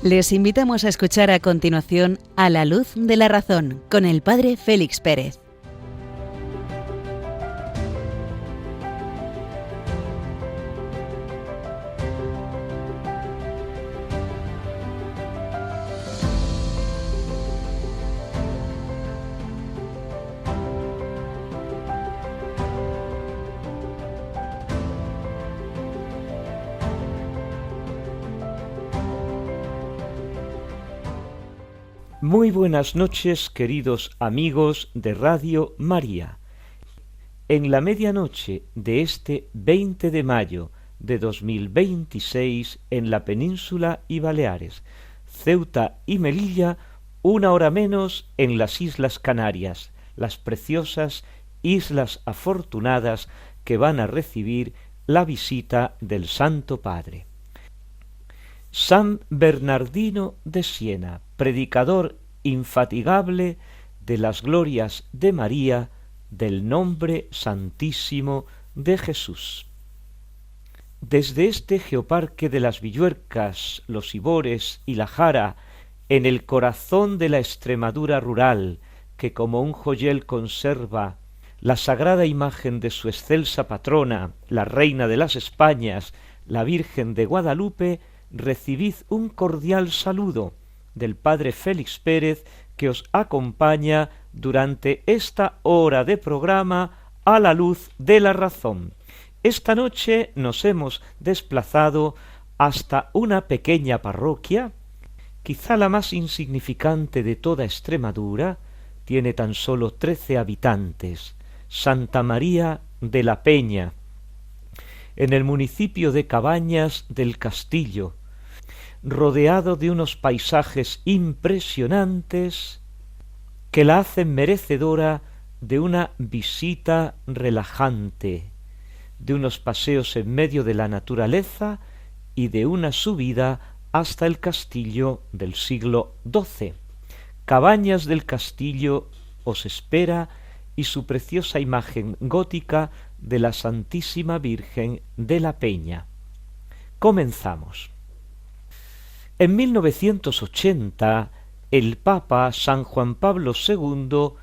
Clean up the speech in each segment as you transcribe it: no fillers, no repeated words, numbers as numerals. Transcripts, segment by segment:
Les invitamos a escuchar a continuación A la luz de la razón con el padre Félix Pérez. Muy buenas noches, queridos amigos de Radio María. En la medianoche de este 20 de mayo de 2026 en la península y Baleares, Ceuta y Melilla, 1 hora menos en las Islas Canarias, las preciosas Islas Afortunadas que van a recibir la visita del Santo Padre. San Bernardino de Siena, predicador infatigable de las glorias de María, del nombre santísimo de Jesús. Desde este geoparque de las Villuercas, los Ibores y la Jara, en el corazón de la Extremadura rural, que como un joyel conserva la sagrada imagen de su excelsa patrona, la Reina de las Españas, la Virgen de Guadalupe, recibid un cordial saludo del padre Félix Pérez, que os acompaña durante esta hora de programa A la luz de la razón. Esta noche nos hemos desplazado hasta una pequeña parroquia, quizá la más insignificante de toda Extremadura, tiene tan solo 13 habitantes, Santa María de la Peña, en el municipio de Cabañas del Castillo, rodeado de unos paisajes impresionantes que la hacen merecedora de una visita relajante, de unos paseos en medio de la naturaleza y de una subida hasta el castillo del siglo XII. Cabañas del Castillo os espera y su preciosa imagen gótica de la Santísima Virgen de la Peña. Comenzamos. En 1980, el Papa San Juan Pablo II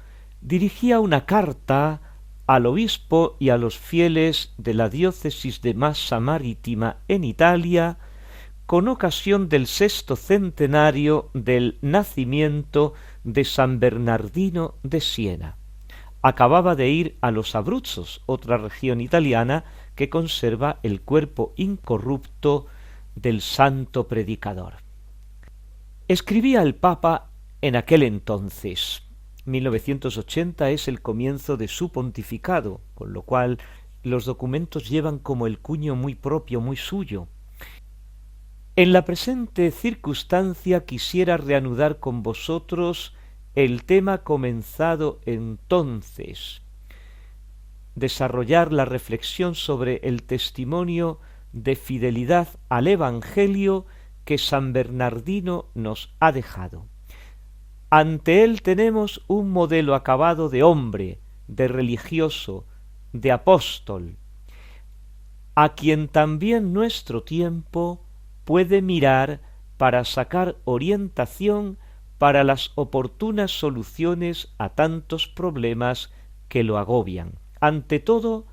dirigía una carta al obispo y a los fieles de la diócesis de Massa Marítima en Italia, con ocasión del 6º centenario del nacimiento de San Bernardino de Siena. Acababa de ir a los Abruzzos, otra región italiana que conserva el cuerpo incorrupto del santo predicador. Escribía el Papa en aquel entonces. 1980 es el comienzo de su pontificado, con lo cual los documentos llevan como el cuño muy propio, muy suyo. En la presente circunstancia quisiera reanudar con vosotros el tema comenzado entonces, desarrollar la reflexión sobre el testimonio de fidelidad al Evangelio que San Bernardino nos ha dejado. Ante él tenemos un modelo acabado de hombre, de religioso, de apóstol, a quien también nuestro tiempo puede mirar para sacar orientación para las oportunas soluciones a tantos problemas que lo agobian. Ante todo,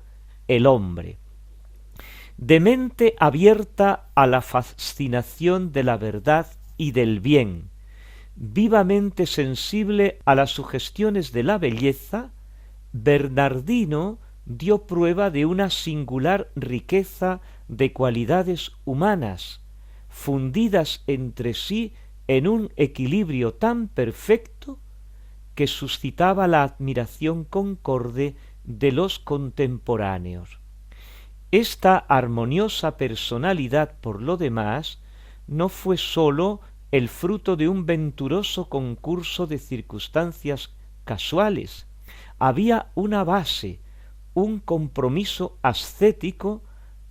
el hombre, de mente abierta a la fascinación de la verdad y del bien, vivamente sensible a las sugestiones de la belleza, Bernardino dio prueba de una singular riqueza de cualidades humanas, fundidas entre sí en un equilibrio tan perfecto que suscitaba la admiración concorde de los contemporáneos. Esta armoniosa personalidad, por lo demás, no fue sólo el fruto de un venturoso concurso de circunstancias casuales. Había una base, un compromiso ascético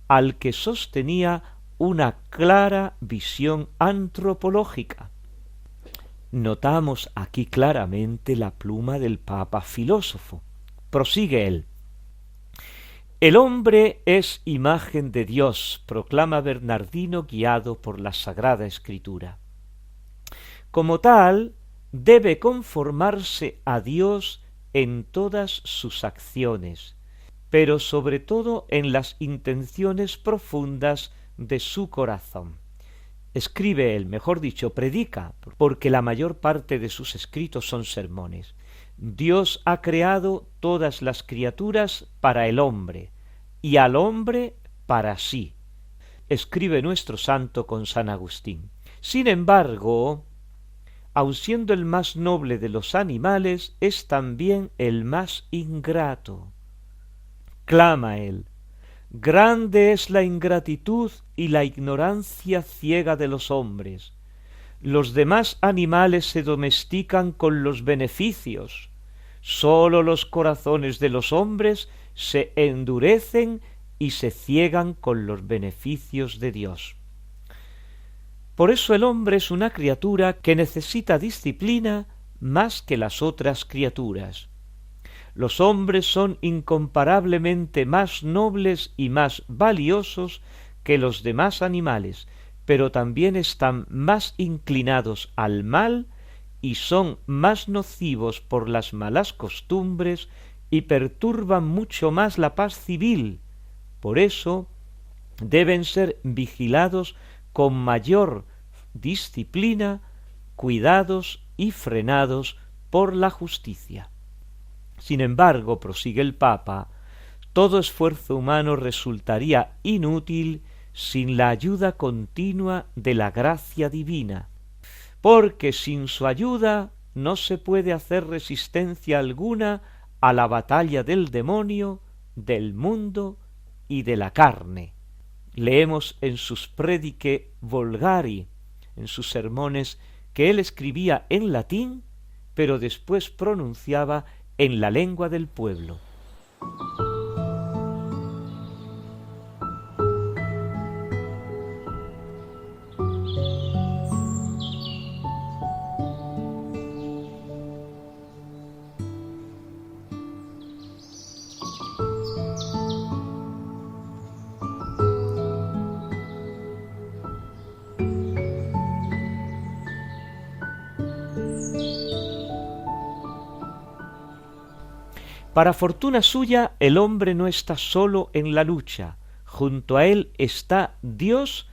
al que sostenía una clara visión antropológica. Notamos aquí claramente la pluma del Papa filósofo. Prosigue él. El hombre es imagen de Dios, proclama Bernardino guiado por la Sagrada Escritura. Como tal, debe conformarse a Dios en todas sus acciones, pero sobre todo en las intenciones profundas de su corazón. Escribe él, mejor dicho, predica, porque la mayor parte de sus escritos son sermones. Dios ha creado todas las criaturas para el hombre, y al hombre para sí. Escribe nuestro santo con San Agustín. Sin embargo, aun siendo el más noble de los animales, es también el más ingrato. Clama él: grande es la ingratitud y la ignorancia ciega de los hombres. Los demás animales se domestican con los beneficios. Sólo los corazones de los hombres se endurecen y se ciegan con los beneficios de Dios. Por eso el hombre es una criatura que necesita disciplina más que las otras criaturas. Los hombres son incomparablemente más nobles y más valiosos que los demás animales, pero también están más inclinados al mal y son más nocivos por las malas costumbres y perturban mucho más la paz civil. Por eso deben ser vigilados con mayor disciplina, cuidados y frenados por la justicia. Sin embargo, prosigue el Papa, todo esfuerzo humano resultaría inútil sin la ayuda continua de la gracia divina, porque sin su ayuda no se puede hacer resistencia alguna a la batalla del demonio, del mundo y de la carne. Leemos en sus Predicae Vulgari, en sus sermones que él escribía en latín, pero después pronunciaba en la lengua del pueblo. Para fortuna suya, el hombre no está solo en la lucha. Junto a él está Dios,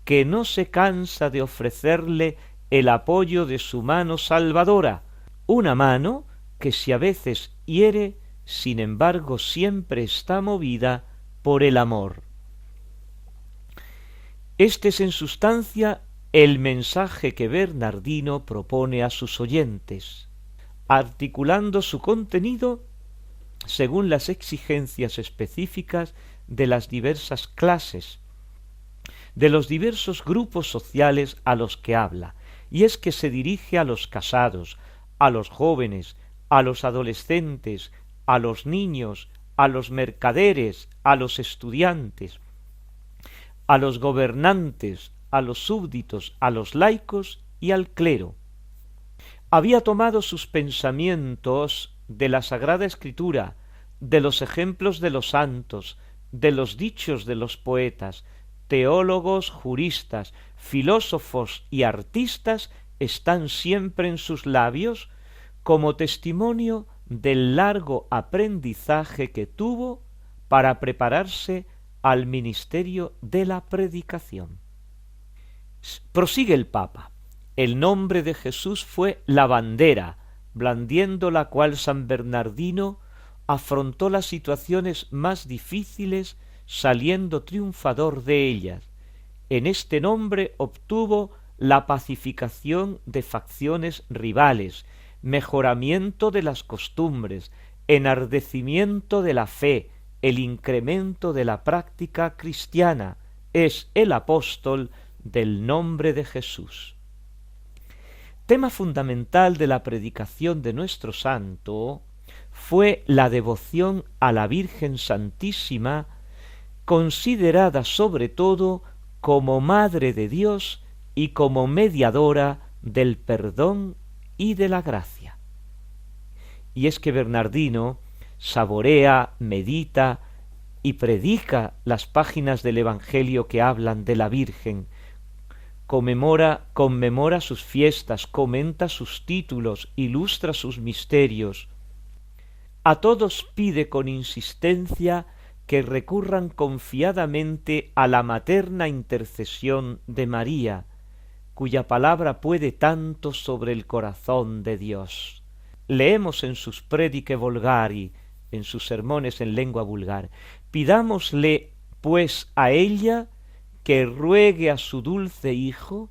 que no se cansa de ofrecerle el apoyo de su mano salvadora, una mano que si a veces hiere, sin embargo siempre está movida por el amor. Este es en sustancia el mensaje que Bernardino propone a sus oyentes, articulando su contenido según las exigencias específicas de las diversas clases, de los diversos grupos sociales a los que habla, y es que se dirige a los casados, a los jóvenes, a los adolescentes, a los niños, a los mercaderes, a los estudiantes, a los gobernantes, a los súbditos, a los laicos y al clero. Había tomado sus pensamientos de la Sagrada Escritura, de los ejemplos de los santos, de los dichos de los poetas. Teólogos, juristas, filósofos y artistas están siempre en sus labios como testimonio del largo aprendizaje que tuvo para prepararse al ministerio de la predicación. Prosigue el Papa. El nombre de Jesús fue la bandera, blandiendo la cual San Bernardino afrontó las situaciones más difíciles, saliendo triunfador de ellas. En este nombre obtuvo la pacificación de facciones rivales, mejoramiento de las costumbres, enardecimiento de la fe, el incremento de la práctica cristiana. Es el apóstol del nombre de Jesús. Tema fundamental de la predicación de nuestro santo fue la devoción a la Virgen Santísima, considerada sobre todo como Madre de Dios y como mediadora del perdón y de la gracia. Y es que Bernardino saborea, medita y predica las páginas del Evangelio que hablan de la Virgen conmemora sus fiestas, comenta sus títulos, ilustra sus misterios. A todos pide con insistencia que recurran confiadamente a la materna intercesión de María, cuya palabra puede tanto sobre el corazón de Dios. Leemos en sus Predicae Vulgari, en sus sermones en lengua vulgar: pidámosle pues a ella que ruegue a su dulce Hijo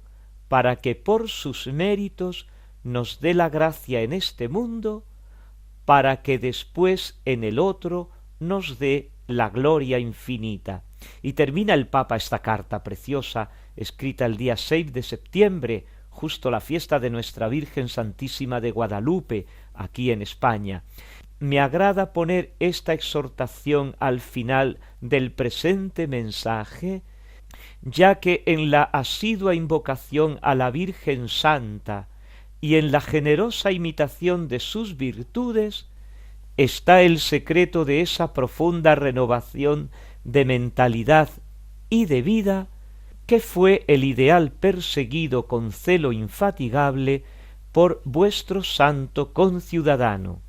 para que por sus méritos nos dé la gracia en este mundo, para que después en el otro nos dé la gloria infinita. Y termina el Papa esta carta preciosa, escrita el día 6 de septiembre, justo la fiesta de nuestra Virgen Santísima de Guadalupe, aquí en España. Me agrada poner esta exhortación al final del presente mensaje, ya que en la asidua invocación a la Virgen Santa y en la generosa imitación de sus virtudes está el secreto de esa profunda renovación de mentalidad y de vida que fue el ideal perseguido con celo infatigable por vuestro santo conciudadano,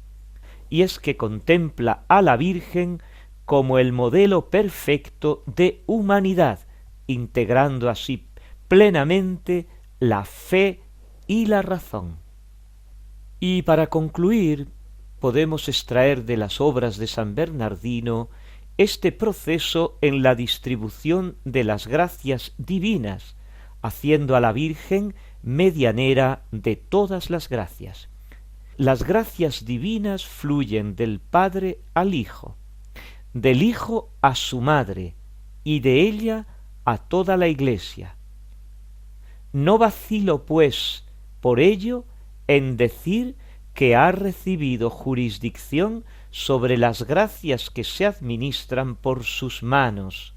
y es que contempla a la Virgen como el modelo perfecto de humanidad, integrando así plenamente la fe y la razón. Y para concluir, podemos extraer de las obras de San Bernardino este proceso en la distribución de las gracias divinas, haciendo a la Virgen medianera de todas las gracias. Las gracias divinas fluyen del Padre al Hijo, del Hijo a su Madre, y de ella a toda la Iglesia. No vacilo, pues, por ello, en decir que ha recibido jurisdicción sobre las gracias que se administran por sus manos.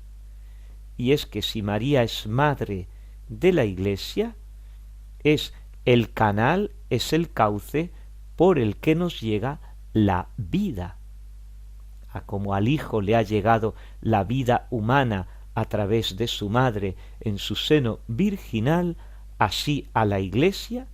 Y es que si María es Madre de la Iglesia, es el canal, es el cauce por el que nos llega la vida. A como al Hijo le ha llegado la vida humana a través de su Madre en su seno virginal, así a la Iglesia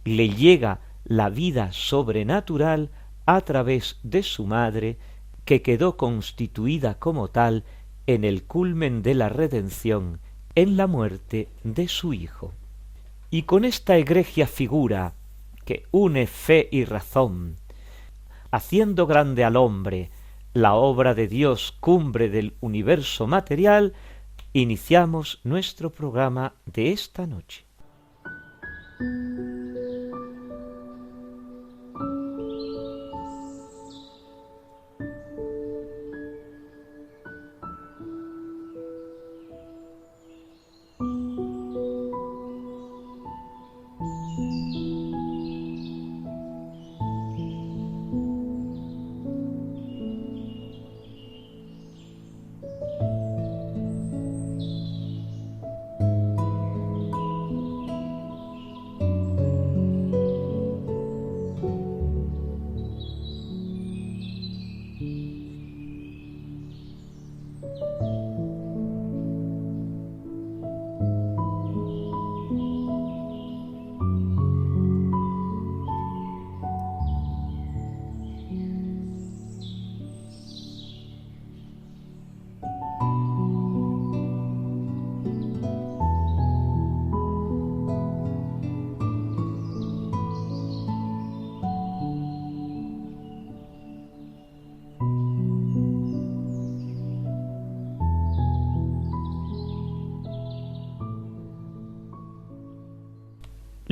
le llega la vida sobrenatural a través de su Madre, que quedó constituida como tal en el culmen de la redención, en la muerte de su Hijo. Y con esta egregia figura que une fe y razón, haciendo grande al hombre, la obra de Dios, cumbre del universo material, iniciamos nuestro programa de esta noche.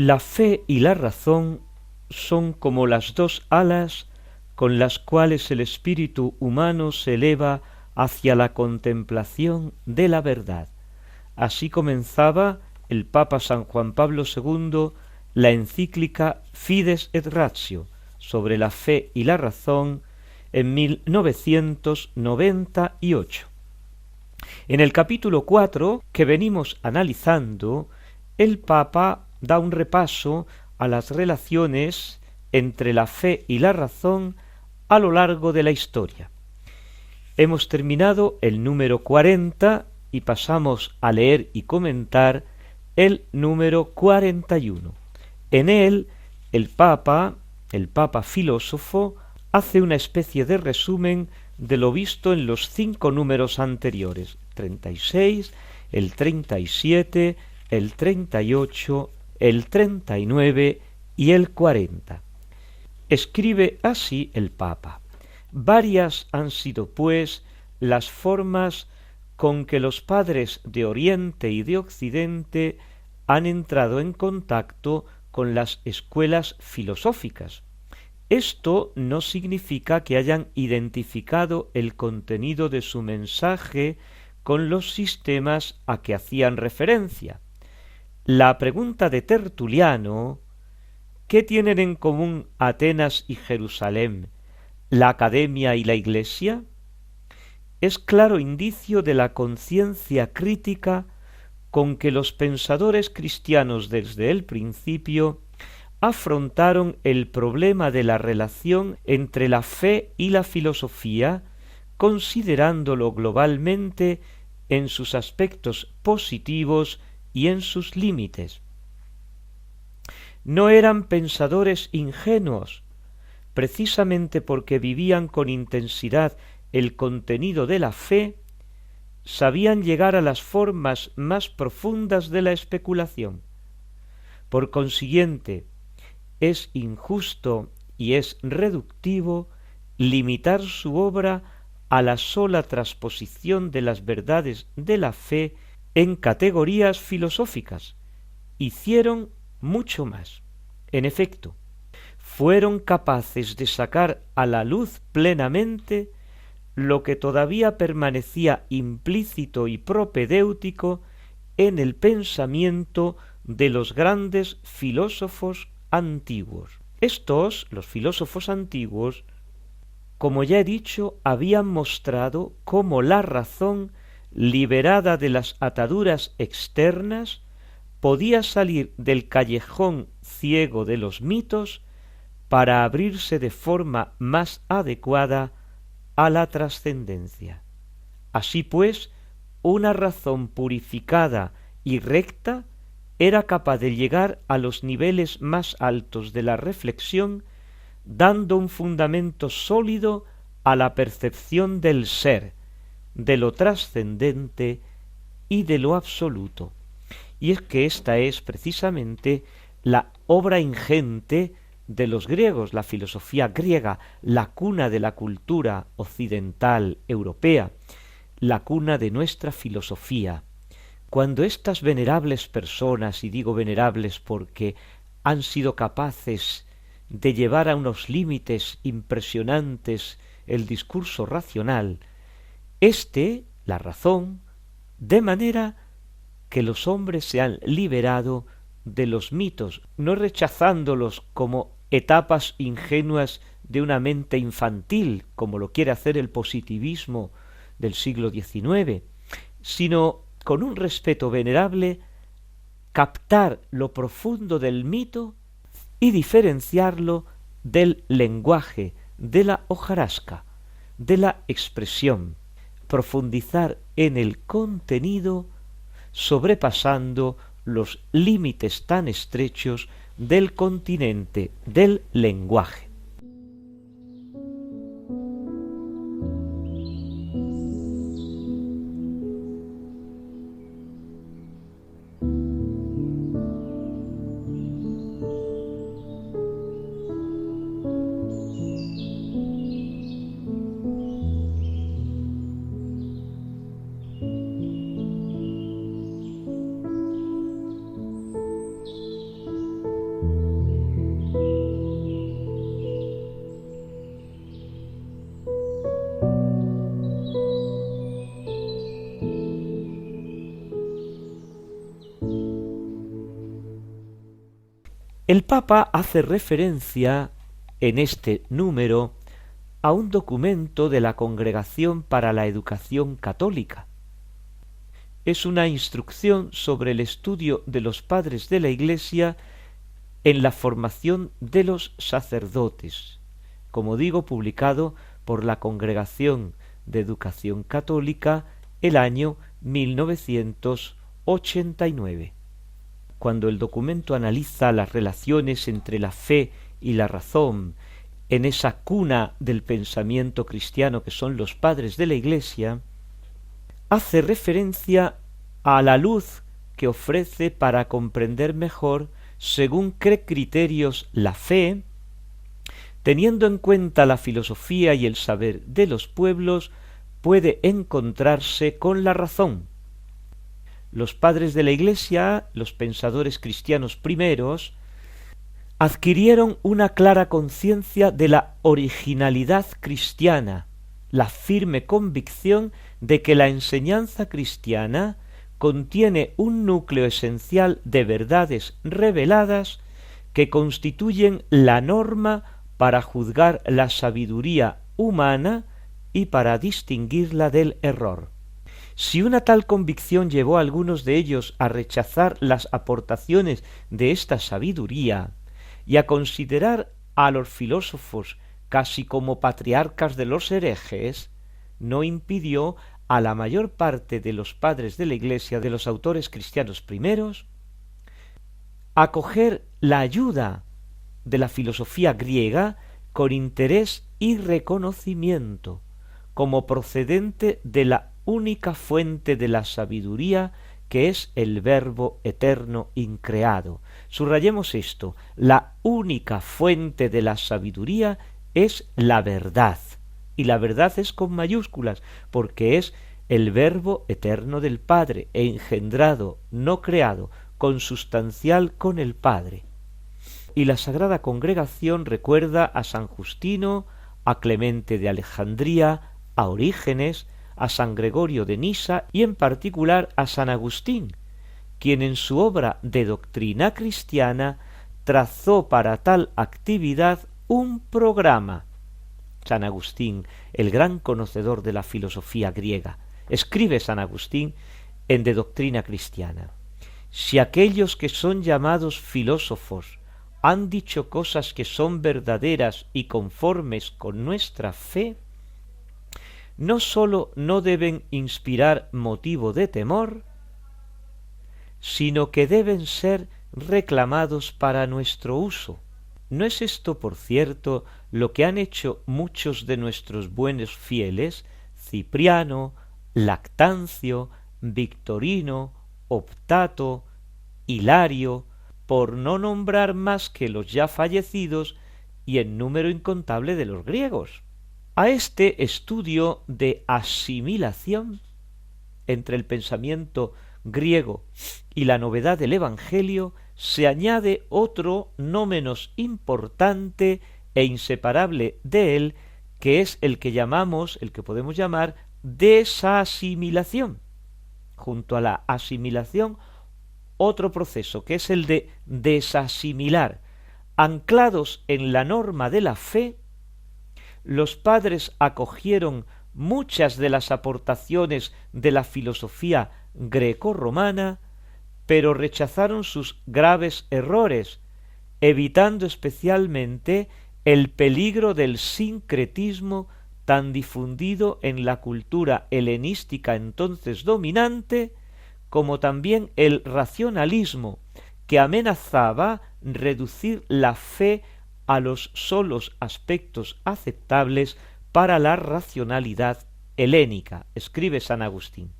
La fe y la razón son como las dos alas con las cuales el espíritu humano se eleva hacia la contemplación de la verdad. Así comenzaba el Papa San Juan Pablo II la encíclica Fides et Ratio sobre la fe y la razón en 1998. En el capítulo 4 que venimos analizando, el Papa da un repaso a las relaciones entre la fe y la razón a lo largo de la historia. Hemos terminado el número 40 y pasamos a leer y comentar el número 41. En él, el Papa filósofo, hace una especie de resumen de lo visto en los 5 números anteriores, 36, el 37, el 38, el 39 y el 40. Escribe así el Papa: varias han sido, pues, las formas con que los padres de Oriente y de Occidente han entrado en contacto con las escuelas filosóficas. Esto no significa que hayan identificado el contenido de su mensaje con los sistemas a que hacían referencia. La pregunta de Tertuliano: ¿qué tienen en común Atenas y Jerusalén, la academia y la iglesia?, es claro indicio de la conciencia crítica con que los pensadores cristianos desde el principio afrontaron el problema de la relación entre la fe y la filosofía, considerándolo globalmente en sus aspectos positivos y en sus límites. No eran pensadores ingenuos, precisamente porque vivían con intensidad el contenido de la fe, sabían llegar a las formas más profundas de la especulación. Por consiguiente, es injusto y es reductivo limitar su obra a la sola transposición de las verdades de la fe en categorías filosóficas. Hicieron mucho más. En efecto, fueron capaces de sacar a la luz plenamente lo que todavía permanecía implícito y propedéutico en el pensamiento de los grandes filósofos antiguos. Estos, los filósofos antiguos, como ya he dicho, habían mostrado cómo la razón, liberada de las ataduras externas, podía salir del callejón ciego de los mitos para abrirse de forma más adecuada a la trascendencia. Así pues, una razón purificada y recta era capaz de llegar a los niveles más altos de la reflexión, dando un fundamento sólido a la percepción del ser, de lo trascendente y de lo absoluto. Y es que esta es precisamente la obra ingente de los griegos, la filosofía griega, la cuna de la cultura occidental europea, la cuna de nuestra filosofía. Cuando estas venerables personas, y digo venerables porque han sido capaces de llevar a unos límites impresionantes el discurso racional, la razón, de manera que los hombres se han liberado de los mitos, no rechazándolos como etapas ingenuas de una mente infantil, como lo quiere hacer el positivismo del siglo XIX, sino con un respeto venerable, captar lo profundo del mito y diferenciarlo del lenguaje, de la hojarasca, de la expresión, profundizar en el contenido, sobrepasando los límites tan estrechos del continente del lenguaje. El Papa hace referencia en este número a un documento de la Congregación para la Educación Católica. Es una instrucción sobre el estudio de los padres de la Iglesia en la formación de los sacerdotes, como digo, publicado por la Congregación de Educación Católica el año 1989. cuando el documento analiza las relaciones entre la fe y la razón, en esa cuna del pensamiento cristiano que son los padres de la Iglesia, hace referencia a la luz que ofrece para comprender mejor según qué criterios la fe, teniendo en cuenta la filosofía y el saber de los pueblos, puede encontrarse con la razón. Los padres de la Iglesia, los pensadores cristianos primeros, adquirieron una clara conciencia de la originalidad cristiana, la firme convicción de que la enseñanza cristiana contiene un núcleo esencial de verdades reveladas que constituyen la norma para juzgar la sabiduría humana y para distinguirla del error. Si una tal convicción llevó a algunos de ellos a rechazar las aportaciones de esta sabiduría y a considerar a los filósofos casi como patriarcas de los herejes, no impidió a la mayor parte de los padres de la Iglesia, de los autores cristianos primeros, acoger la ayuda de la filosofía griega con interés y reconocimiento, como procedente de la única fuente de la sabiduría, que es el Verbo eterno increado. Subrayemos esto: la única fuente de la sabiduría es la verdad, y la verdad es con mayúsculas, porque es el Verbo eterno del Padre, engendrado, no creado, consustancial con el Padre. Y la Sagrada Congregación recuerda a San Justino, a Clemente de Alejandría, a Orígenes, a San Gregorio de Nisa y en particular a San Agustín, quien en su obra de doctrina cristiana trazó para tal actividad un programa. San Agustín, el gran conocedor de la filosofía griega, escribe San Agustín en De Doctrina Cristiana: si aquellos que son llamados filósofos han dicho cosas que son verdaderas y conformes con nuestra fe, no sólo no deben inspirar motivo de temor, sino que deben ser reclamados para nuestro uso. ¿No es esto, por cierto, lo que han hecho muchos de nuestros buenos fieles, Cipriano, Lactancio, Victorino, Optato, Hilario, por no nombrar más que los ya fallecidos y en número incontable de los griegos? A este estudio de asimilación entre el pensamiento griego y la novedad del Evangelio se añade otro no menos importante e inseparable de él, que es el que podemos llamar desasimilación. Junto a la asimilación, otro proceso que es el de desasimilar. Anclados en la norma de la fe, los padres acogieron muchas de las aportaciones de la filosofía greco-romana, pero rechazaron sus graves errores, evitando especialmente el peligro del sincretismo tan difundido en la cultura helenística entonces dominante, como también el racionalismo, que amenazaba reducir la fe a los solos aspectos aceptables para la racionalidad helénica. Escribe San Agustín: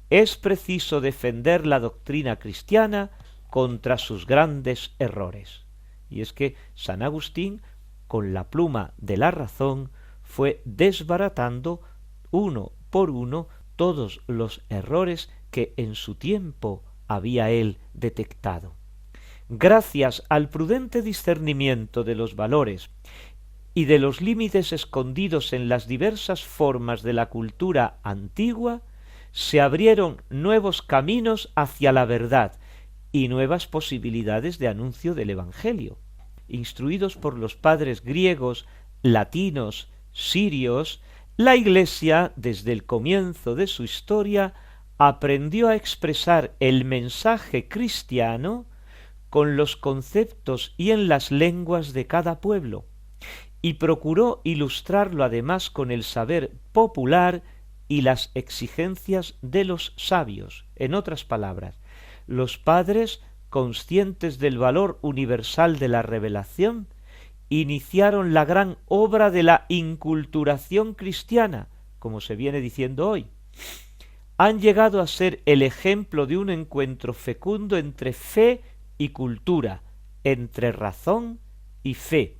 es preciso defender la doctrina cristiana contra sus grandes errores. Y es que San Agustín, con la pluma de la razón, fue desbaratando uno por uno todos los errores que en su tiempo había él detectado. Gracias al prudente discernimiento de los valores y de los límites escondidos en las diversas formas de la cultura antigua, se abrieron nuevos caminos hacia la verdad y nuevas posibilidades de anuncio del Evangelio. Instruidos por los padres griegos, latinos, sirios, la Iglesia, desde el comienzo de su historia, aprendió a expresar el mensaje cristiano con los conceptos y en las lenguas de cada pueblo, y procuró ilustrarlo además con el saber popular y las exigencias de los sabios. En otras palabras, los padres conscientes del valor universal de la revelación, iniciaron la gran obra de la inculturación cristiana, como se viene diciendo hoy. Han llegado a ser el ejemplo de un encuentro fecundo entre fe y cultura, entre razón y fe,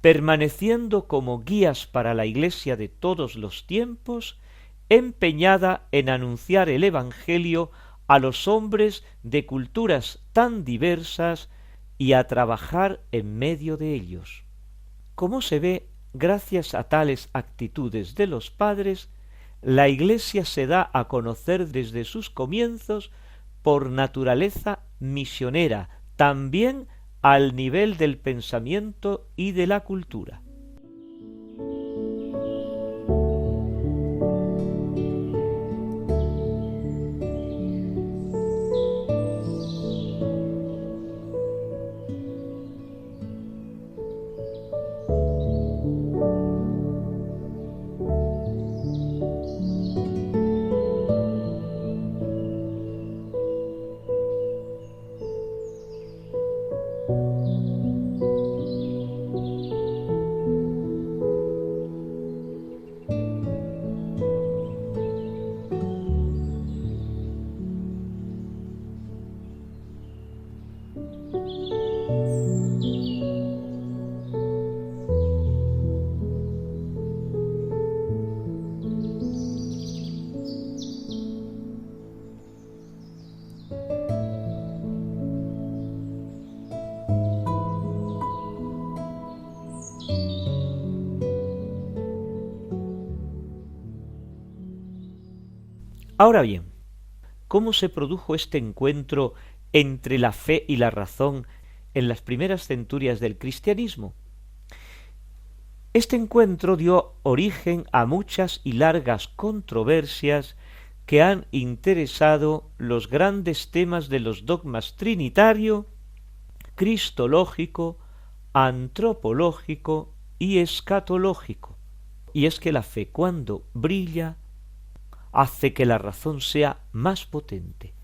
permaneciendo como guías para la Iglesia de todos los tiempos, empeñada en anunciar el Evangelio a los hombres de culturas tan diversas y a trabajar en medio de ellos. Como se ve, gracias a tales actitudes de los padres, la Iglesia se da a conocer desde sus comienzos por naturaleza misionera, también al nivel del pensamiento y de la cultura. Ahora bien, ¿cómo se produjo este encuentro entre la fe y la razón en las primeras centurias del cristianismo? Este encuentro dio origen a muchas y largas controversias que han interesado los grandes temas de los dogmas trinitario, cristológico, antropológico y escatológico. Y es que la fe, cuando brilla, hace que la razón sea más potente.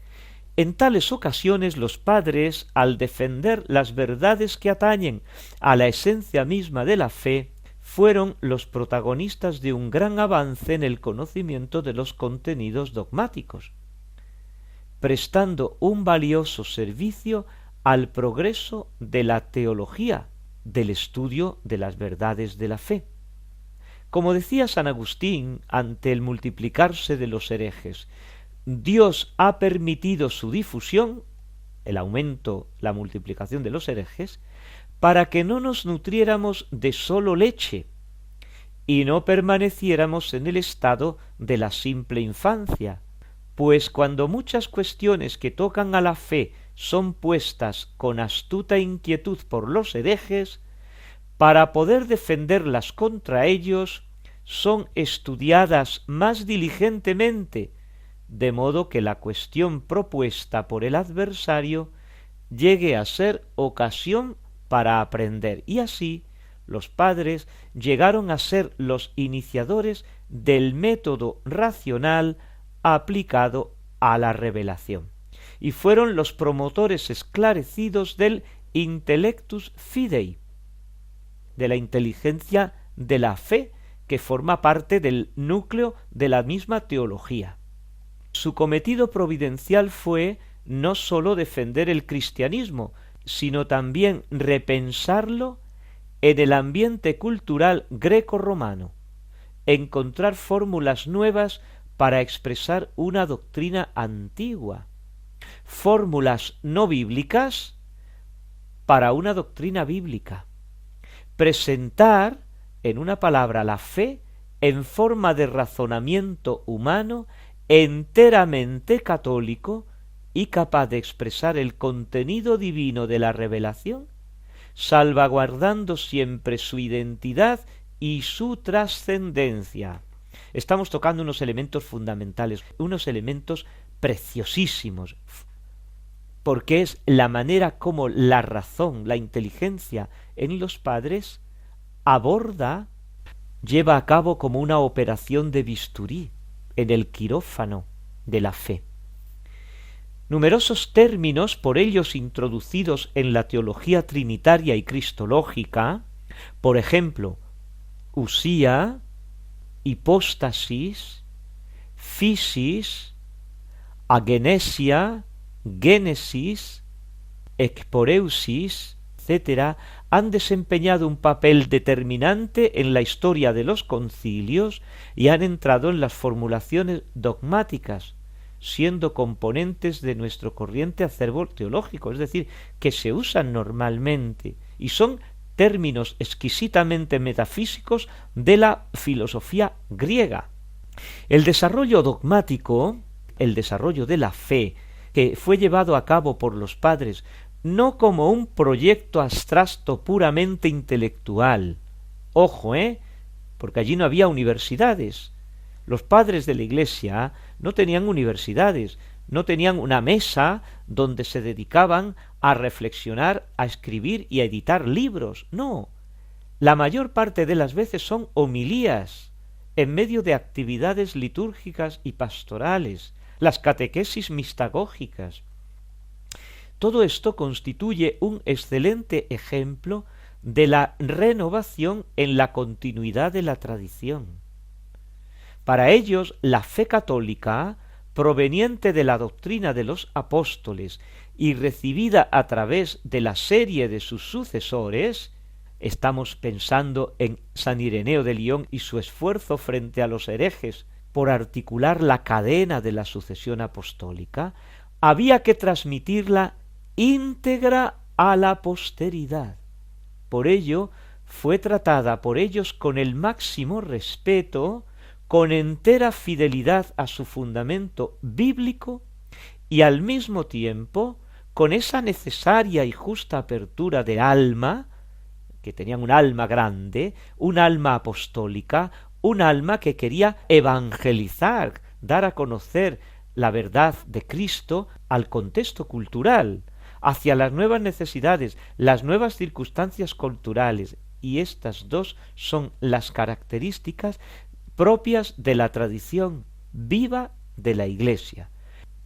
En tales ocasiones los padres, al defender las verdades que atañen a la esencia misma de la fe, fueron los protagonistas de un gran avance en el conocimiento de los contenidos dogmáticos, prestando un valioso servicio al progreso de la teología, del estudio de las verdades de la fe. Como decía San Agustín ante el multiplicarse de los herejes, Dios ha permitido su difusión, el aumento, la multiplicación de los herejes, para que no nos nutriéramos de sólo leche y no permaneciéramos en el estado de la simple infancia, pues cuando muchas cuestiones que tocan a la fe son puestas con astuta inquietud por los herejes, para poder defenderlas contra ellos, son estudiadas más diligentemente, de modo que la cuestión propuesta por el adversario llegue a ser ocasión para aprender. Y así los padres llegaron a ser los iniciadores del método racional aplicado a la revelación, y fueron los promotores esclarecidos del intellectus fidei, de la inteligencia de la fe, que forma parte del núcleo de la misma teología. Su cometido providencial fue no sólo defender el cristianismo, sino también repensarlo en el ambiente cultural greco-romano, encontrar fórmulas nuevas para expresar una doctrina antigua, fórmulas no bíblicas para una doctrina bíblica, presentar, en una palabra, la fe en forma de razonamiento humano enteramente católico y capaz de expresar el contenido divino de la revelación, salvaguardando siempre su identidad y su trascendencia. Estamos tocando unos elementos fundamentales, unos elementos preciosísimos, porque es la manera como la razón, la inteligencia en los padres aborda, lleva a cabo como una operación de bisturí en el quirófano de la fe. Numerosos términos por ellos introducidos en la teología trinitaria y cristológica, por ejemplo, usía, hipóstasis, physis, agenesia, génesis, ekporeusis, etc., han desempeñado un papel determinante en la historia de los concilios y han entrado en las formulaciones dogmáticas, siendo componentes de nuestro corriente acervo teológico, es decir, que se usan normalmente y son términos exquisitamente metafísicos de la filosofía griega. El desarrollo dogmático, el desarrollo de la fe, que fue llevado a cabo por los padres no como un proyecto abstracto puramente intelectual. Ojo, porque allí no había universidades. Los padres de la Iglesia no tenían universidades, no tenían una mesa donde se dedicaban a reflexionar, a escribir y a editar libros. No, la mayor parte de las veces son homilías en medio de actividades litúrgicas y pastorales, las catequesis mistagógicas. Todo esto constituye un excelente ejemplo de la renovación en la continuidad de la tradición. Para ellos, la fe católica, proveniente de la doctrina de los apóstoles y recibida a través de la serie de sus sucesores, estamos pensando en San Ireneo de Lyon y su esfuerzo frente a los herejes por articular la cadena de la sucesión apostólica, había que transmitirla íntegra a la posteridad. Por ello, fue tratada por ellos con el máximo respeto, con entera fidelidad a su fundamento bíblico y al mismo tiempo con esa necesaria y justa apertura del alma, que tenían un alma grande, un alma apostólica, un alma que quería evangelizar, dar a conocer la verdad de Cristo al contexto cultural, hacia las nuevas necesidades, las nuevas circunstancias culturales, y estas dos son las características propias de la tradición viva de la Iglesia.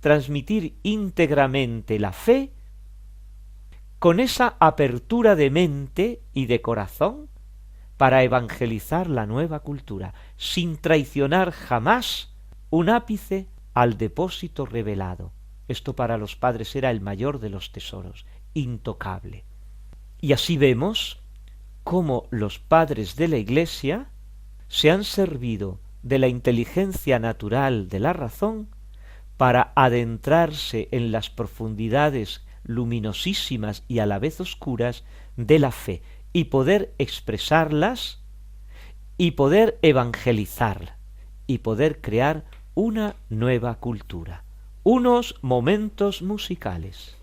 Transmitir íntegramente la fe con esa apertura de mente y de corazón para evangelizar la nueva cultura, sin traicionar jamás un ápice al depósito revelado. Esto para los padres era el mayor de los tesoros, intocable. Y así vemos cómo los padres de la Iglesia se han servido de la inteligencia natural de la razón para adentrarse en las profundidades luminosísimas y a la vez oscuras de la fe y poder expresarlas y poder evangelizar y poder crear una nueva cultura. Unos momentos musicales.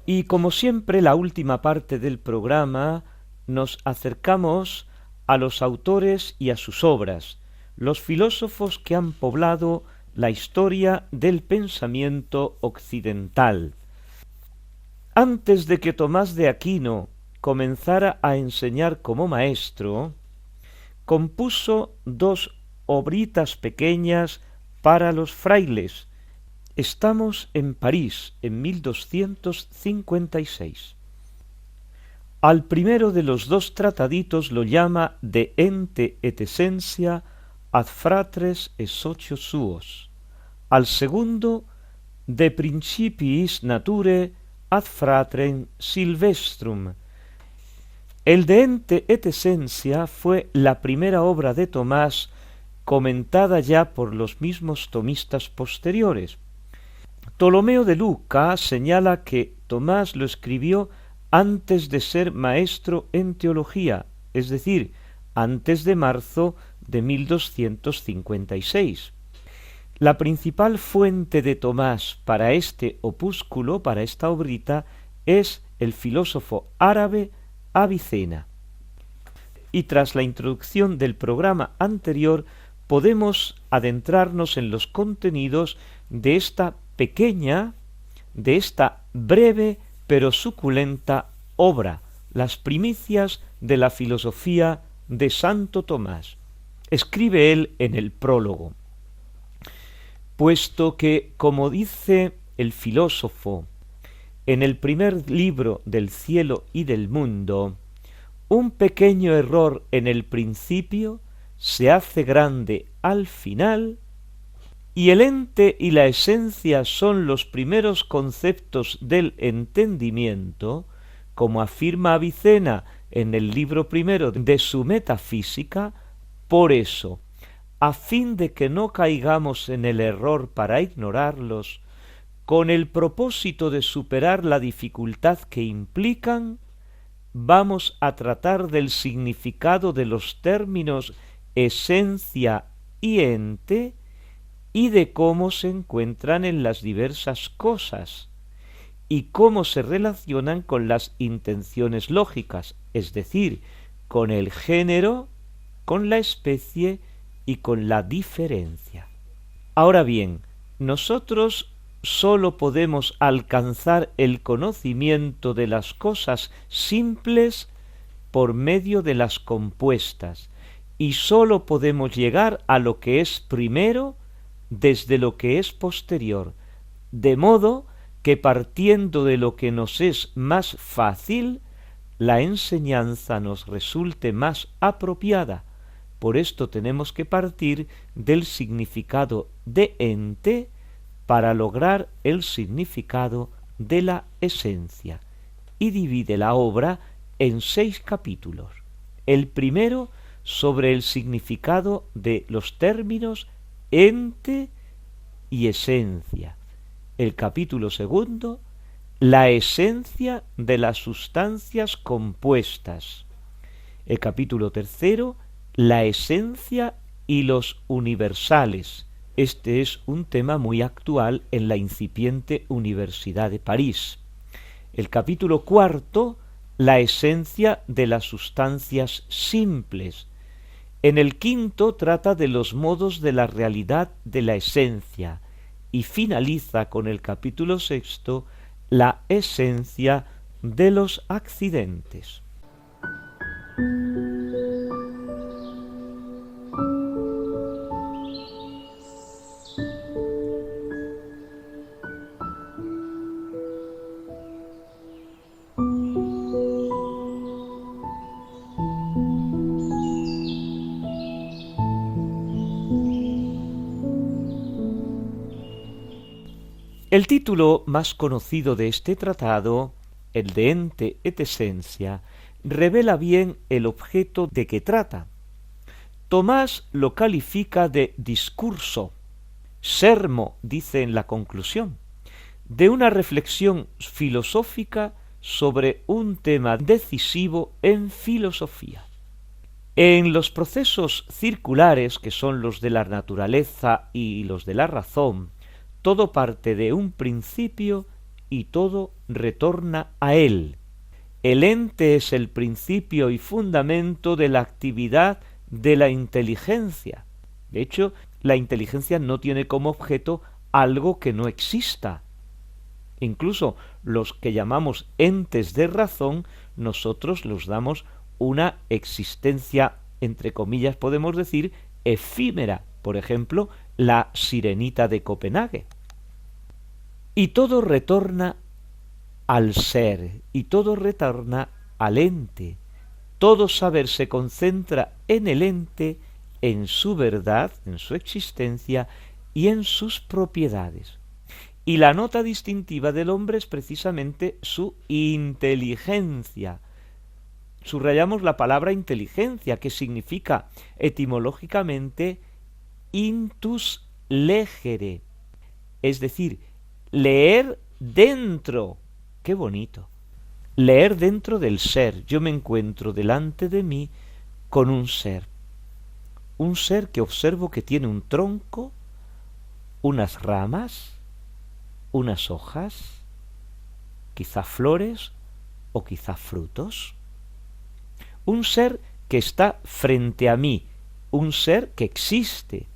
Y como siempre, la última parte del programa nos acercamos a los autores y a sus obras, los filósofos que han poblado la historia del pensamiento occidental. Antes de que Tomás de Aquino comenzara a enseñar como maestro, compuso dos obritas pequeñas para los frailes. Estamos en París, en 1256. Al primero de los dos trataditos lo llama De ente et essentia ad fratres et socio suos. Al segundo, De principiis nature ad fratrem silvestrum. El De ente et essentia fue la primera obra de Tomás, comentada ya por los mismos tomistas posteriores. Ptolomeo de Luca señala que Tomás lo escribió antes de ser maestro en teología, es decir, antes de marzo de 1256. La principal fuente de Tomás para este opúsculo, para esta obrita, es el filósofo árabe Avicena. Y tras la introducción del programa anterior, podemos adentrarnos en los contenidos de esta pequeña, de esta breve pero suculenta obra, las primicias de la filosofía de Santo Tomás. Escribe él en el prólogo: puesto que, como dice el filósofo en el primer libro del cielo y del mundo, un pequeño error en el principio se hace grande al final, y el ente y la esencia son los primeros conceptos del entendimiento, como afirma Avicena en el libro primero de su Metafísica. Por eso, a fin de que no caigamos en el error para ignorarlos, con el propósito de superar la dificultad que implican, vamos a tratar del significado de los términos esencia y ente, y de cómo se encuentran en las diversas cosas, y cómo se relacionan con las intenciones lógicas, es decir, con el género, con la especie y con la diferencia. Ahora bien, nosotros sólo podemos alcanzar el conocimiento de las cosas simples por medio de las compuestas, y sólo podemos llegar a lo que es primero desde lo que es posterior, de modo que partiendo de lo que nos es más fácil, la enseñanza nos resulte más apropiada. Por esto tenemos que partir del significado de ente para lograr el significado de la esencia, y divide la obra en 6 capítulos. El primero sobre el significado de los términos ente y esencia. El capítulo segundo, la esencia de las sustancias compuestas. El capítulo tercero, la esencia y los universales. Este es un tema muy actual en la incipiente Universidad de París. El capítulo cuarto, la esencia de las sustancias simples. En el quinto trata de los modos de la realidad de la esencia y finaliza con el capítulo sexto, la esencia de los accidentes. El título más conocido de este tratado, el de ente et essentia, revela bien el objeto de que trata. Tomás lo califica de discurso, sermo, dice en la conclusión, de una reflexión filosófica sobre un tema decisivo en filosofía. En los procesos circulares, que son los de la naturaleza y los de la razón, todo parte de un principio y todo retorna a él. El ente es el principio y fundamento de la actividad de la inteligencia. De hecho, la inteligencia no tiene como objeto algo que no exista. Incluso los que llamamos entes de razón, nosotros los damos una existencia, entre comillas podemos decir, efímera. Por ejemplo, la Sirenita de Copenhague. Y todo retorna al ser, y todo retorna al ente. Todo saber se concentra en el ente, en su verdad, en su existencia y en sus propiedades. Y la nota distintiva del hombre es precisamente su inteligencia. Subrayamos la palabra inteligencia, que significa etimológicamente intus legere, es decir, leer dentro. ¡Qué bonito! Leer dentro del ser. Yo me encuentro delante de mí con un ser que observo que tiene un tronco, unas ramas, unas hojas, quizá flores o quizá frutos. Un ser que está frente a mí, un ser que existe.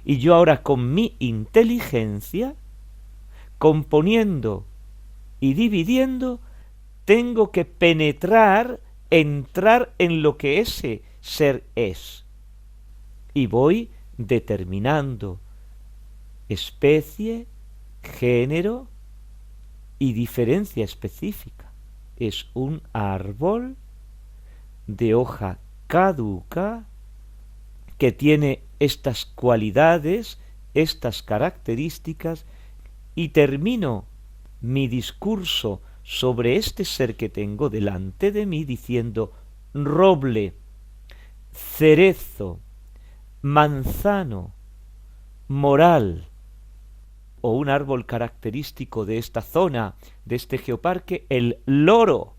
Y yo ahora con mi inteligencia, componiendo y dividiendo, tengo que penetrar, entrar en lo que ese ser es. Y voy determinando especie, género y diferencia específica. Es un árbol de hoja caduca que tiene estas cualidades, estas características, y termino mi discurso sobre este ser que tengo delante de mí diciendo roble, cerezo, manzano, moral, o un árbol característico de esta zona, de este geoparque, el loro.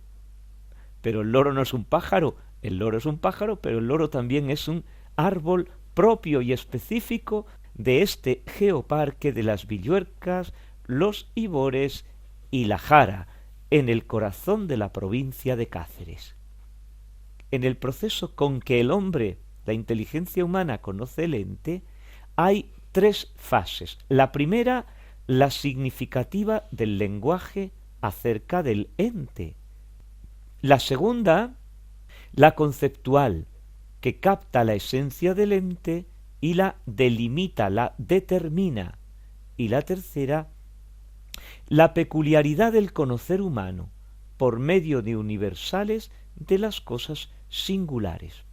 Pero el loro no es un pájaro, el loro es un pájaro, pero el loro también es un árbol propio y específico de este geoparque de las Villuercas, los Ibores y la Jara, en el corazón de la provincia de Cáceres. En el proceso con que el hombre, la inteligencia humana, conoce el ente, hay tres fases. La primera, la significativa del lenguaje acerca del ente. La segunda, la conceptual, que capta la esencia del ente y la delimita, la determina. Y la tercera, la peculiaridad del conocer humano por medio de universales de las cosas singulares.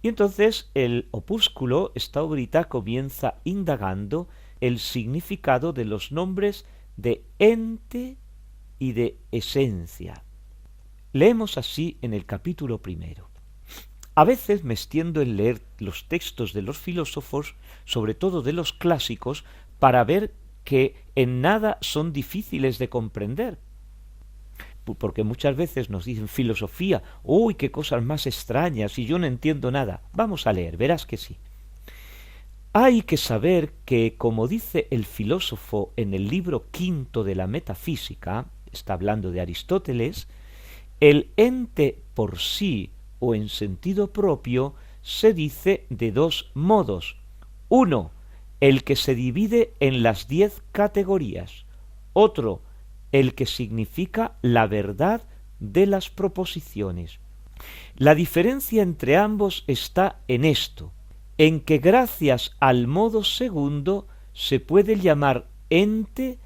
Y entonces el opúsculo, esta obrita, comienza indagando el significado de los nombres de ente y de esencia. Leemos así en el capítulo primero. A veces me extiendo en leer los textos de los filósofos, sobre todo de los clásicos, para ver que en nada son difíciles de comprender. Porque muchas veces nos dicen filosofía, ¡uy, qué cosas más extrañas! Y yo no entiendo nada. Vamos a leer, verás que sí. Hay que saber que, como dice el filósofo en el libro quinto de la Metafísica, está hablando de Aristóteles, el ente por sí o en sentido propio se dice de dos modos. Uno, el que se divide en las 10 categorías. Otro, el que significa la verdad de las proposiciones. La diferencia entre ambos está en esto, en que gracias al modo segundo se puede llamar ente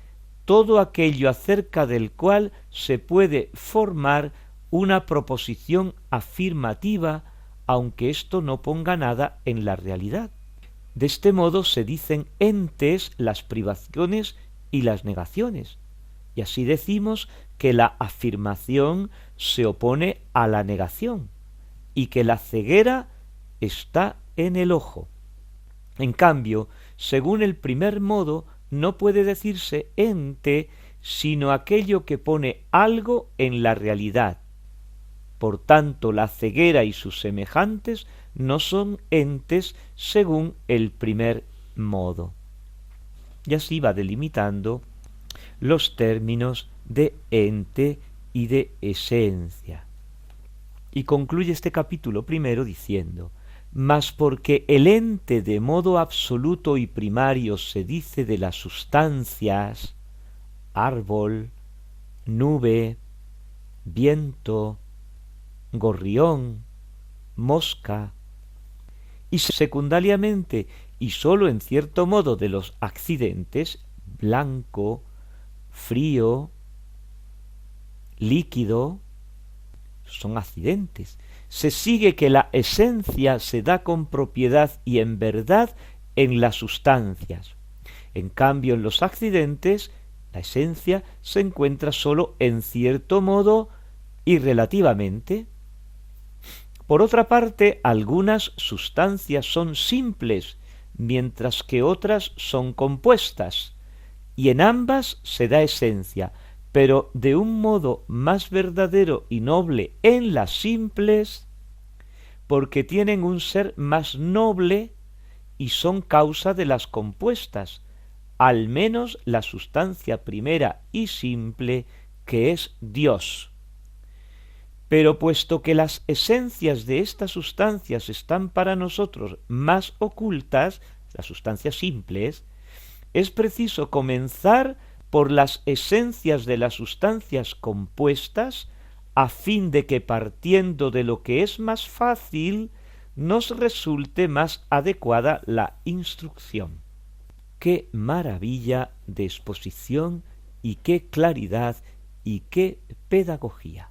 todo aquello acerca del cual se puede formar una proposición afirmativa, aunque esto no ponga nada en la realidad. De este modo se dicen entes las privaciones y las negaciones, y así decimos que la afirmación se opone a la negación, y que la ceguera está en el ojo. En cambio, según el primer modo, no puede decirse ente, sino aquello que pone algo en la realidad. Por tanto, la ceguera y sus semejantes no son entes según el primer modo. Y así va delimitando los términos de ente y de esencia. Y concluye este capítulo primero diciendo: mas porque el ente de modo absoluto y primario se dice de las sustancias, árbol, nube, viento, gorrión, mosca, y secundariamente y sólo en cierto modo de los accidentes, blanco, frío, líquido, son accidentes. Se sigue que la esencia se da con propiedad y en verdad en las sustancias. En cambio, en los accidentes, la esencia se encuentra sólo en cierto modo y relativamente. Por otra parte, algunas sustancias son simples, mientras que otras son compuestas, y en ambas se da esencia, pero de un modo más verdadero y noble en las simples, porque tienen un ser más noble y son causa de las compuestas, al menos la sustancia primera y simple, que es Dios. Pero puesto que las esencias de estas sustancias están para nosotros más ocultas, las sustancias simples, es preciso comenzar por las esencias de las sustancias compuestas, a fin de que partiendo de lo que es más fácil, nos resulte más adecuada la instrucción. ¡Qué maravilla de exposición y qué claridad y qué pedagogía!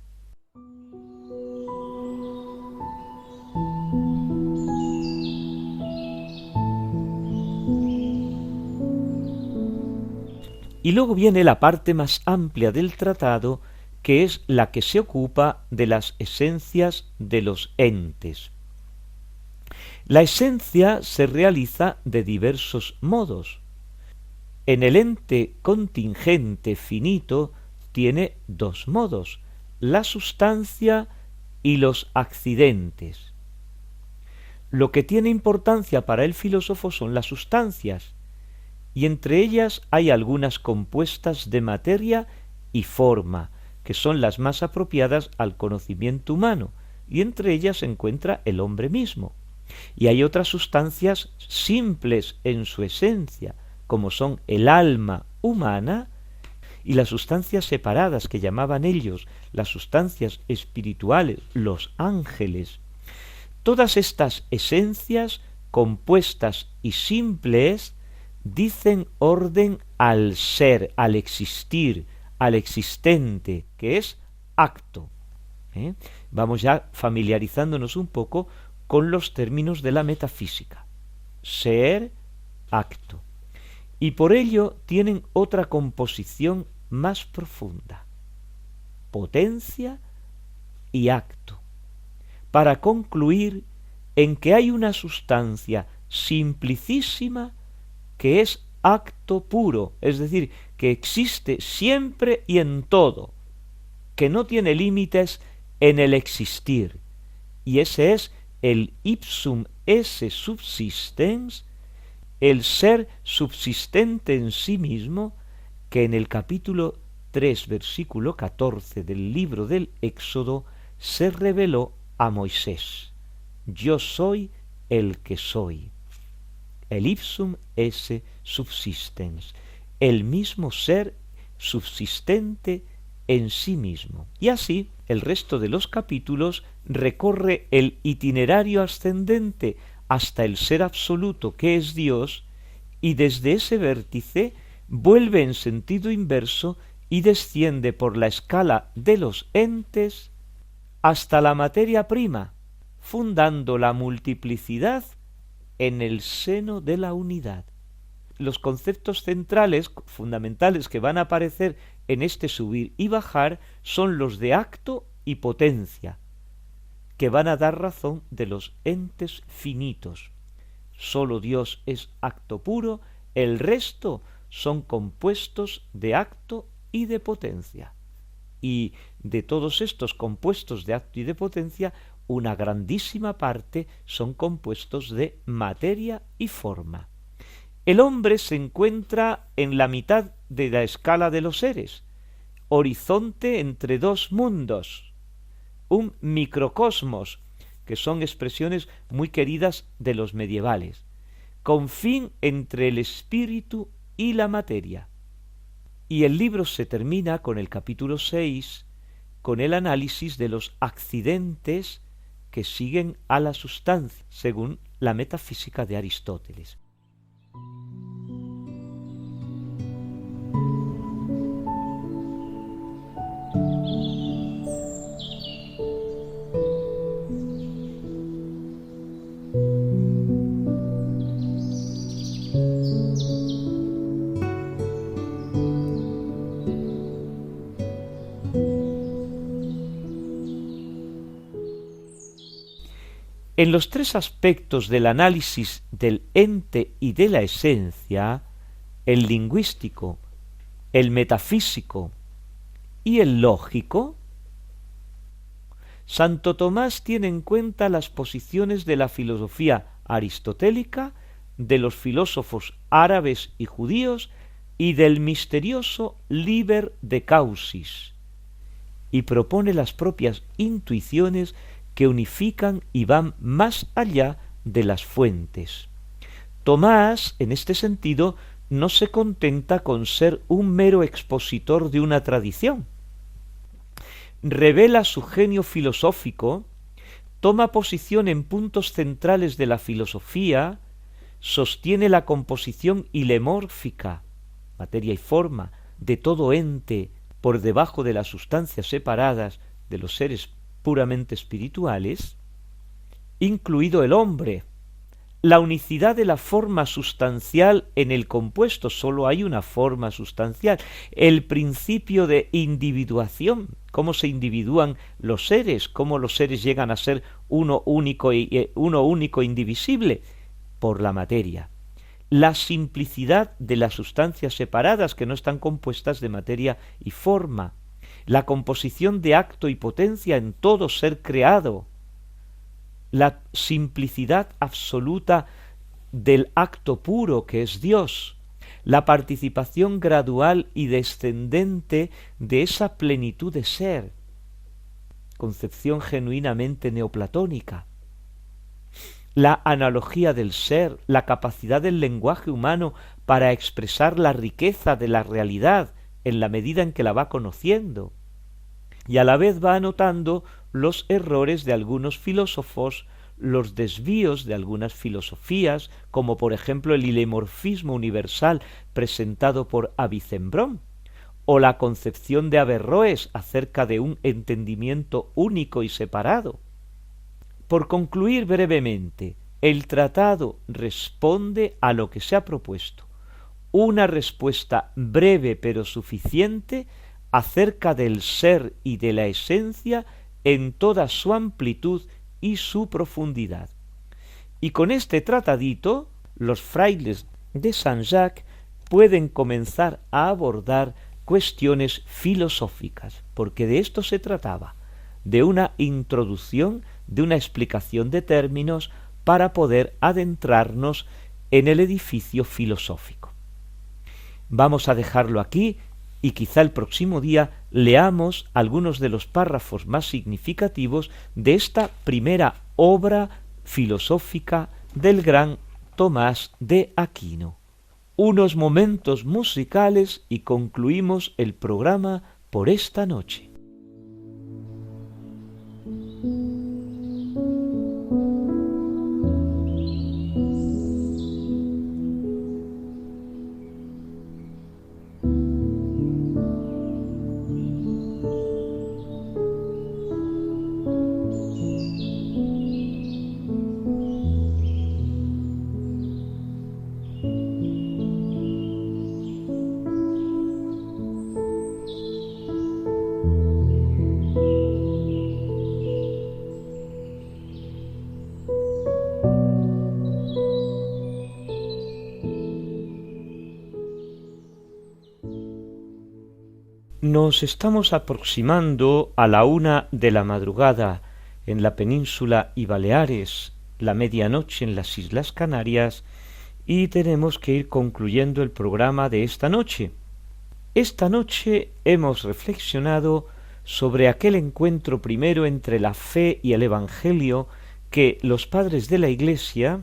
Y luego viene la parte más amplia del tratado, que es la que se ocupa de las esencias de los entes. La esencia se realiza de diversos modos. En el ente contingente finito tiene dos modos, la sustancia y los accidentes. Lo que tiene importancia para el filósofo son las sustancias, y entre ellas hay algunas compuestas de materia y forma, que son las más apropiadas al conocimiento humano, y entre ellas se encuentra el hombre mismo. Y hay otras sustancias simples en su esencia, como son el alma humana y las sustancias separadas que llamaban ellos las sustancias espirituales, los ángeles. Todas estas esencias compuestas y simples dicen orden al ser, al existir, al existente, que es acto. Vamos ya familiarizándonos un poco con los términos de la metafísica. Ser, acto. Y por ello tienen otra composición más profunda. Potencia y acto. Para concluir en que hay una sustancia simplicísima que es acto puro, es decir, que existe siempre y en todo, que no tiene límites en el existir, y ese es el ipsum esse subsistens, el ser subsistente en sí mismo, que en el capítulo 3, versículo 14 del libro del Éxodo se reveló a Moisés. Yo soy el que soy. El ipsum esse subsistens, el mismo ser subsistente en sí mismo. Y así, el resto de los capítulos recorre el itinerario ascendente hasta el ser absoluto que es Dios, y desde ese vértice vuelve en sentido inverso y desciende por la escala de los entes hasta la materia prima, fundando la multiplicidad en el seno de la unidad. Los conceptos centrales, fundamentales que van a aparecer en este subir y bajar son los de acto y potencia, que van a dar razón de los entes finitos. Sólo Dios es acto puro, el resto son compuestos de acto y de potencia. Y de todos estos compuestos de acto y de potencia, una grandísima parte son compuestos de materia y forma. El hombre se encuentra en la mitad de la escala de los seres, horizonte entre dos mundos, un microcosmos, que son expresiones muy queridas de los medievales, confín entre el espíritu y la materia. Y el libro se termina con el capítulo 6, con el análisis de los accidentes que siguen a la sustancia, según la metafísica de Aristóteles. En los tres aspectos del análisis del ente y de la esencia, el lingüístico, el metafísico y el lógico, Santo Tomás tiene en cuenta las posiciones de la filosofía aristotélica, de los filósofos árabes y judíos y del misterioso Liber de Causis, y propone las propias intuiciones que unifican y van más allá de las fuentes. Tomás, en este sentido, no se contenta con ser un mero expositor de una tradición. Revela su genio filosófico, toma posición en puntos centrales de la filosofía, sostiene la composición hilemórfica, materia y forma, de todo ente por debajo de las sustancias separadas de los seres puramente espirituales, incluido el hombre. La unicidad de la forma sustancial en el compuesto, sólo hay una forma sustancial. El principio de individuación, cómo se individúan los seres, cómo los seres llegan a ser uno único indivisible, por la materia. La simplicidad de las sustancias separadas que no están compuestas de materia y forma. La composición de acto y potencia en todo ser creado. La simplicidad absoluta del acto puro que es Dios, la participación gradual y descendente de esa plenitud de ser, concepción genuinamente neoplatónica, la analogía del ser, la capacidad del lenguaje humano para expresar la riqueza de la realidad en la medida en que la va conociendo, y a la vez va anotando los errores de algunos filósofos, los desvíos de algunas filosofías, como por ejemplo el hilemorfismo universal presentado por Avicembrón, o la concepción de Averroes acerca de un entendimiento único y separado. Por concluir brevemente, el tratado responde a lo que se ha propuesto, una respuesta breve pero suficiente acerca del ser y de la esencia en toda su amplitud y su profundidad. Y con este tratadito, los frailes de Saint-Jacques pueden comenzar a abordar cuestiones filosóficas, porque de esto se trataba, de una introducción, de una explicación de términos para poder adentrarnos en el edificio filosófico. Vamos a dejarlo aquí y quizá el próximo día leamos algunos de los párrafos más significativos de esta primera obra filosófica del gran Tomás de Aquino. Unos momentos musicales y concluimos el programa por esta noche. Nos estamos aproximando a la 1 de la madrugada en la península y Baleares, la medianoche en las Islas Canarias, y tenemos que ir concluyendo el programa de esta noche. Esta noche hemos reflexionado sobre aquel encuentro primero entre la fe y el Evangelio que los padres de la Iglesia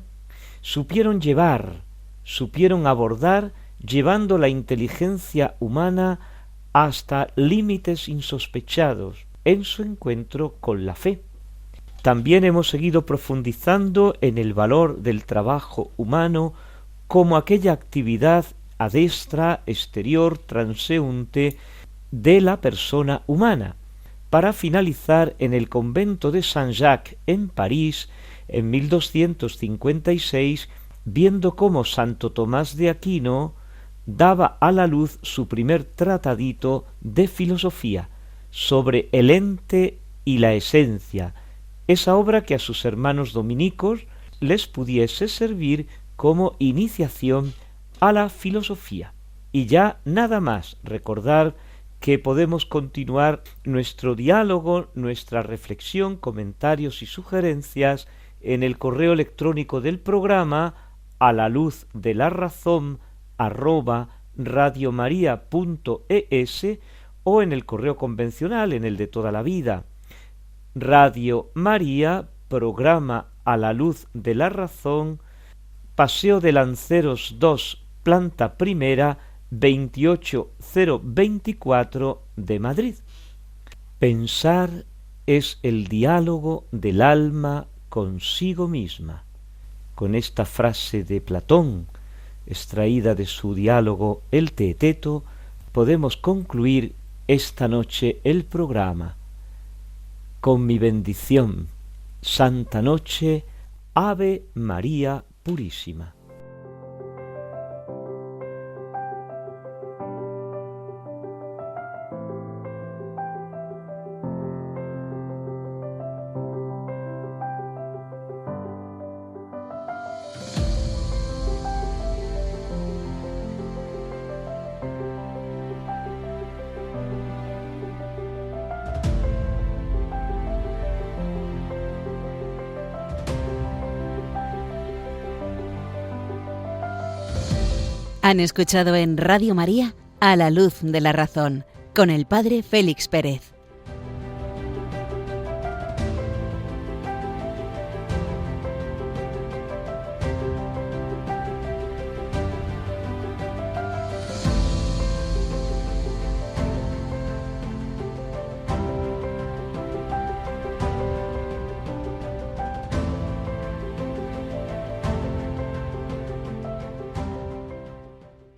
supieron llevar, supieron abordar, llevando la inteligencia humana hasta límites insospechados en su encuentro con la fe. También hemos seguido profundizando en el valor del trabajo humano como aquella actividad adestra, exterior, transeúnte de la persona humana, para finalizar en el convento de Saint-Jacques en París en 1256, viendo cómo Santo Tomás de Aquino daba a la luz su primer tratadito de filosofía sobre el ente y la esencia, esa obra que a sus hermanos dominicos les pudiese servir como iniciación a la filosofía. Y ya nada más, recordar que podemos continuar nuestro diálogo, nuestra reflexión, comentarios y sugerencias en el correo electrónico del programa a la luz de la razón @radiomaria.es o en el correo convencional, en el de toda la vida. Radio María, programa A la Luz de la Razón, Paseo de Lanceros 2, planta primera, 28024 de Madrid. Pensar es el diálogo del alma consigo misma. Con esta frase de Platón, extraída de su diálogo El Teeteto, podemos concluir esta noche el programa. Con mi bendición, Santa Noche, Ave María Purísima. Han escuchado en Radio María A la Luz de la Razón con el Padre Félix Pérez.